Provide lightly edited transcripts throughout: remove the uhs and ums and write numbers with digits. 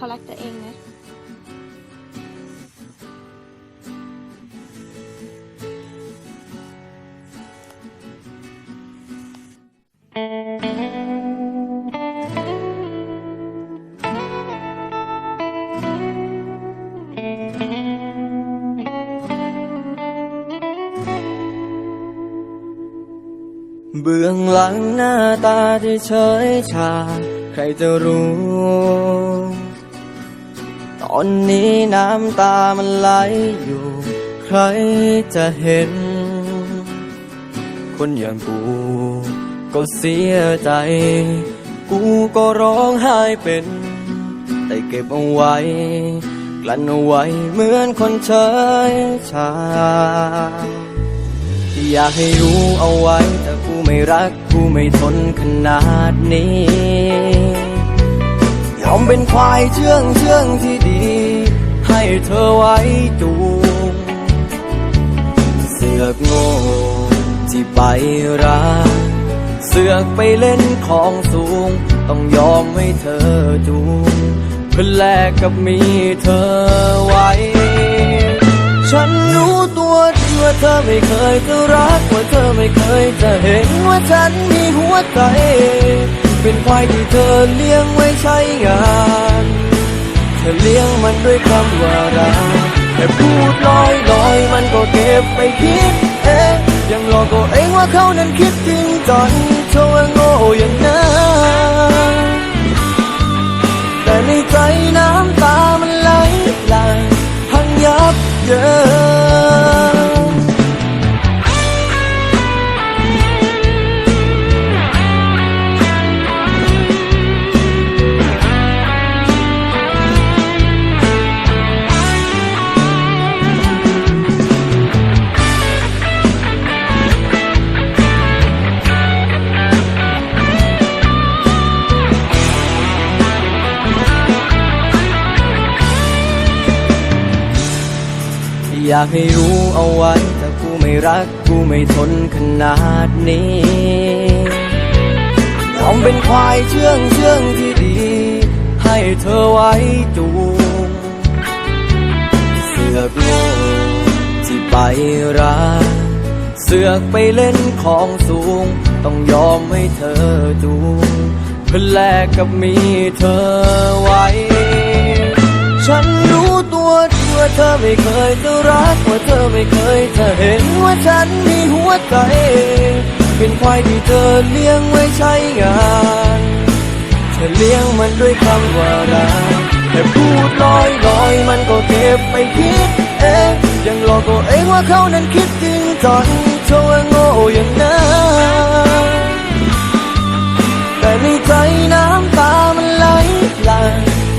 เขารักตัวเองนะเบื้องหลังหน้าตาที่เฉยชาใครจะรู้ ตอนนี้น้ำตามันไหลอยู่ใครจะเห็น คนอย่างกูก็เสียใจ กูก็ร้องไห้เป็นแต่เก็บเอาไว้กลั้นเอาไว้เหมือนคนเฉยชาอยากให้รู้เอาไว้แต่กูไม่รักกูไม่ทนขนาดนี้ยอมเป็นควายเชื่องที่ดีให้เธอไว้จูงเสือกโง่ที่ไปรักเสือกไปเล่นของสูงต้องยอมให้เธอจูงเพื่อแลกกับมีเธอไว้ฉันรู้ตัวดีว่าเธอไม่เคยจะรักว่าเธอไม่เคยจะเห็นว่าฉันมีหัวใจเป็นควายที่เธอเลี้ยงไว้ใช้งานเธอเลี้ยงมันด้วยคำว่ารักแต่พูดลอยมันก็เก็บไปคิดยังหลอกตัวเองว่าเขานั้นคิดจริงจังเธอว่าโง่อย่างนั้นแต่ในใจน้ำตามันไหลหลั่งพังยับเยินอยากให้รู้เอาไว้ถ้ากูไม่รักกูไม่ทนขนาดนี้ยอมเป็นควายเชื่องที่ดีให้เธอไว้จูงเสือกโง่ที่ไปรักเสือกไปเล่นของสูงต้องยอมให้เธอจูงเพื่อแลกกับมีเธอไว้ฉันรู้ตัวดีว่าเธอไม่เคยจะรักว่าเธอไม่เคยจะเห็นว่าฉันมีหัวใจเป็นควายที่เธอเลี้ยงไว้ใช้งานเธอเลี้ยงมันด้วยคำว่ารักแต่พูดลอยมันก็เก็บไปคิดยังหลอกตัวเองว่าเขานั้นคิดจริงจังเธอว่าโง่อย่างนั้นแต่ในใจน้ำตามันไหลหลั่ง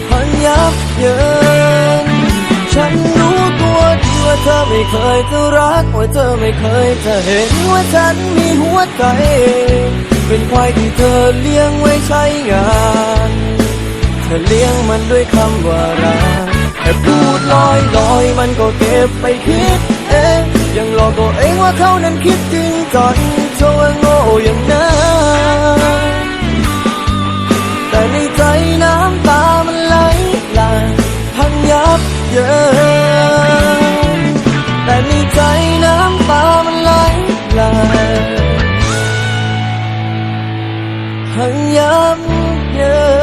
พันยับเยินฉันรู้ตัวดีว่าเธอไม่เคยจะรักว่าเธอไม่เคยจะเห็นว่าฉันมีหัวใจเป็นควายที่เธอเลี้ยงไว้ใช้งานเธอเลี้ยงมันด้วยคำว่ารักแต่พูดลอยมันก็เก็บไปคิดยังหลอกตัวเองว่าเขานั้นคิดจริงจังเธอว่าโง่อย่างนั้นแต่ในใจน้ำตามันไหลหลั่งพังยับเยินแต่ในใจน้ำตามันไหลหลั่งพังยับเยิน